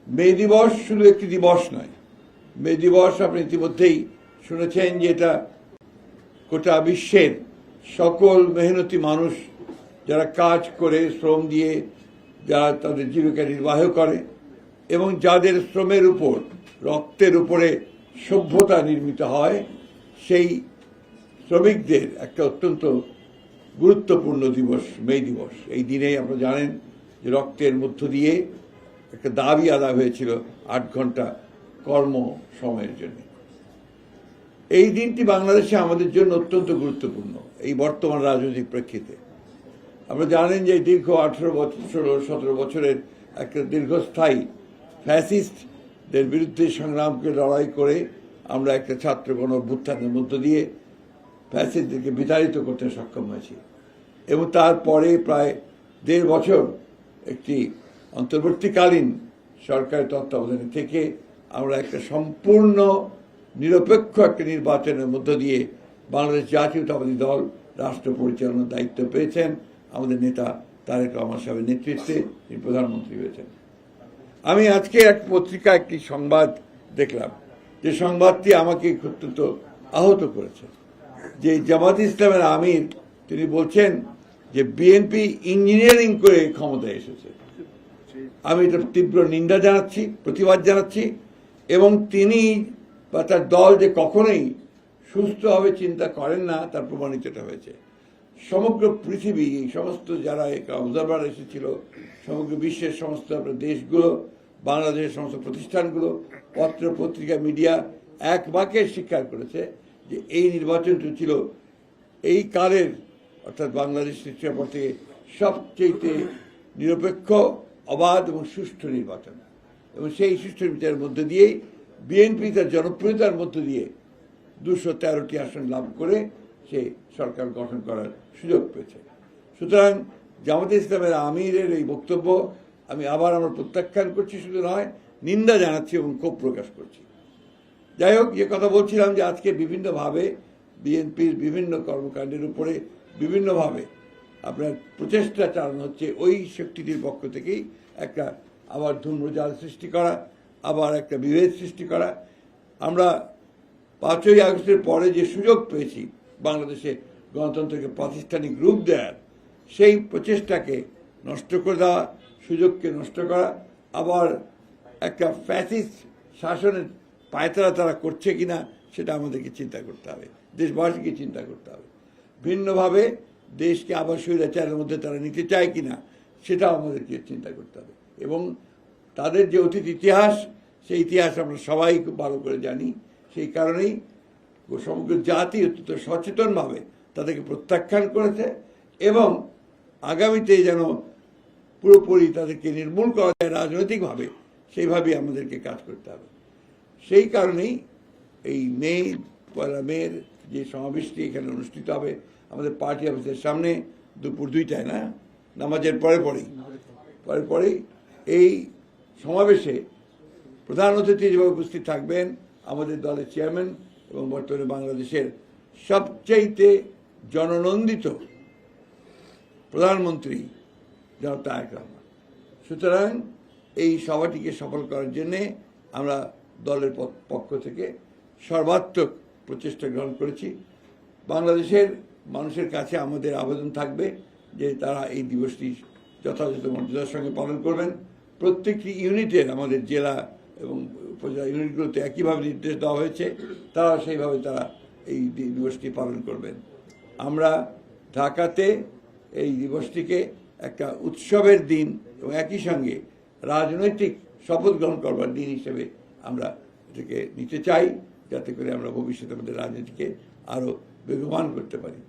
মে দিবস শুধু একটি দিবস নয়। মে দিবস আপনি ইতিমধ্যেই শুনেছেন যে এটা গোটা বিশ্বের সকল মেহনতি মানুষ যারা কাজ করে, শ্রম দিয়ে যারা তাদের জীবিকা নির্বাহ করে এবং যাদের শ্রমের উপর, রক্তের উপরে সভ্যতা নির্মিত হয়, সেই শ্রমিকদের একটা অত্যন্ত গুরুত্বপূর্ণ দিবস মে দিবস। এই দিনেই আপনারা জানেন যে রক্তের মধ্য দিয়ে একটা দাবি আদায় হয়েছিল 8 ঘন্টা কর্ম সময়ের জন্য। এই দিনটি বাংলাদেশে আমাদের জন্য অত্যন্ত গুরুত্বপূর্ণ এই বর্তমান রাজনৈতিক প্রেক্ষিতে। আপনারা জানেন যে দীর্ঘ 18 বছর 17 বছরের একটা দীর্ঘস্থায়ী ফ্যাসিস্টদের বিরুদ্ধে সংগ্রামকে লড়াই করে আমরা একটা ছাত্র গণ অভ্যুত্থানের মধ্য দিয়ে ফ্যাসিস্টদেরকে বিতাড়িত করতে সক্ষম হয়েছি এবং তারপরে প্রায় 1.5 বছর একটি অন্তর্বর্তীকালীন সরকারের তত্ত্বাবধানে থেকে আমরা একটা সম্পূর্ণ নিরপেক্ষ একটা নির্বাচনের মধ্য দিয়ে বাংলাদেশ জাতীয়তাবাদী দল রাষ্ট্র পরিচালনার দায়িত্ব পেয়েছেন। আমাদের নেতা তারেক রহমান সাহেবের নেতৃত্বে তিনি প্রধানমন্ত্রী হয়েছেন। আমি আজকে এক পত্রিকায় একটি সংবাদ দেখলাম, যে সংবাদটি আমাকে অত্যন্ত আহত করেছে। যে জামাত ইসলামের আমির তিনি বলছেন যে বিএনপি ইঞ্জিনিয়ারিং করে ক্ষমতায় এসেছে। আমি এটা তীব্র নিন্দা জানাচ্ছি, প্রতিবাদ জানাচ্ছি এবং তিনি বা তার দল যে কখনোই সুস্থভাবে চিন্তা করেন না তার প্রমাণিত এটা হয়েছে। সমগ্র পৃথিবী, এই সমস্ত যারা অবজারভার এসেছিল, সমগ্র বিশ্বের সমস্ত দেশগুলো, বাংলাদেশের সমস্ত প্রতিষ্ঠানগুলো, পত্র পত্রিকা, মিডিয়া এক বাক্যে স্বীকার করেছে যে এই নির্বাচনটি ছিল এই কালের, অর্থাৎ বাংলাদেশ সৃষ্টির পর থেকে সবচেয়ে নিরপেক্ষ, অবাধ এবং সুষ্ঠু নির্বাচন। এবং সেই সুষ্ঠু বিচারের মধ্যে দিয়েই বিএনপি তার জনপ্রিয়তার মধ্য দিয়ে 213টি আসন লাভ করে সে সরকার গঠন করার সুযোগ পেয়েছে। সুতরাং জামাতে ইসলামের আমিরের এই বক্তব্য আমি আবার আমরা প্রত্যাখ্যান করছি, শুধু নয় নিন্দা জানাচ্ছি এবং ক্ষোভ প্রকাশ করছি। যাই হোক, যে কথা বলছিলাম যে আজকে বিভিন্নভাবে বিএনপির বিভিন্ন কর্মকাণ্ডের উপরে বিভিন্নভাবে আপনার প্রচেষ্টা চালানো হচ্ছে ওই শক্তিটির পক্ষ থেকেই একটা আবার ধূম্রজাল সৃষ্টি করা, আবার একটা বিভেদ সৃষ্টি করা। আমরা 5ই আগস্টের পরে যে সুযোগ পেয়েছি বাংলাদেশে গণতন্ত্রকে প্রাতিষ্ঠানিক রূপ দেওয়ার, সেই প্রচেষ্টাকে নষ্ট করে দেওয়া, সুযোগকে নষ্ট করা, আবার একটা ফ্যাসিস্ট শাসনের পায়তারা তারা করছে কিনা সেটা আমাদেরকে চিন্তা করতে হবে, দেশবাসীকে চিন্তা করতে হবে। ভিন্নভাবে দেশকে আবার স্বৈরাচারের মধ্যে তারা নিতে চায় কিনা সেটাও আমাদেরকে চিন্তা করতে হবে। এবং তাদের যে অতীত ইতিহাস, সেই ইতিহাস আমরা সবাই খুব ভালো করে জানি। সেই কারণেই সমগ্র জাতি অত্যন্ত সচেতনভাবে তাদেরকে প্রত্যাখ্যান করেছে এবং আগামীতে যেন পুরোপুরি তাদেরকে নির্মূল করা যায় রাজনৈতিকভাবে, সেইভাবেই আমাদেরকে কাজ করতে হবে। সেই কারণেই এই পয়লা মের যে সমাবেশটি এখানে অনুষ্ঠিত হবে আমাদের পার্টি অফিসের সামনে দুপুর 2টায়, না নামাজের পরেই এই সমাবেশে প্রধান অতিথি হিসেবে উপস্থিত থাকবেন আমাদের দলের চেয়ারম্যান এবং বর্তমানে বাংলাদেশের সবচেয়ে জননন্দিত প্রধানমন্ত্রী জনাব তারেক রহমান। সুতরাং এই সভাটিকে সফল করার জন্যে আমরা দলের পক্ষ থেকে সর্বাত্মক প্রচেষ্টা গ্রহণ করেছি। বাংলাদেশের মানুষের কাছে আমাদের আবেদন থাকবে যে তারা এই দিবসটি যথাযথ মর্যাদার সঙ্গে পালন করবেন। প্রত্যেকটি ইউনিটের, আমাদের জেলা এবং উপজেলা ইউনিটগুলোতে একইভাবে নির্দেশ দেওয়া হয়েছে, তারা সেইভাবে তারা এই দিবসটি পালন করবেন। আমরা ঢাকাতে এই দিবসটিকে একটা উৎসবের দিন এবং একই সঙ্গে রাজনৈতিক শপথ গ্রহণ করবার দিন হিসেবে আমরা এটাকে নিতে চাই, যাতে করে আমরা ভবিষ্যতে আমাদের রাজনীতিকে আরও বেগবান করতে পারি।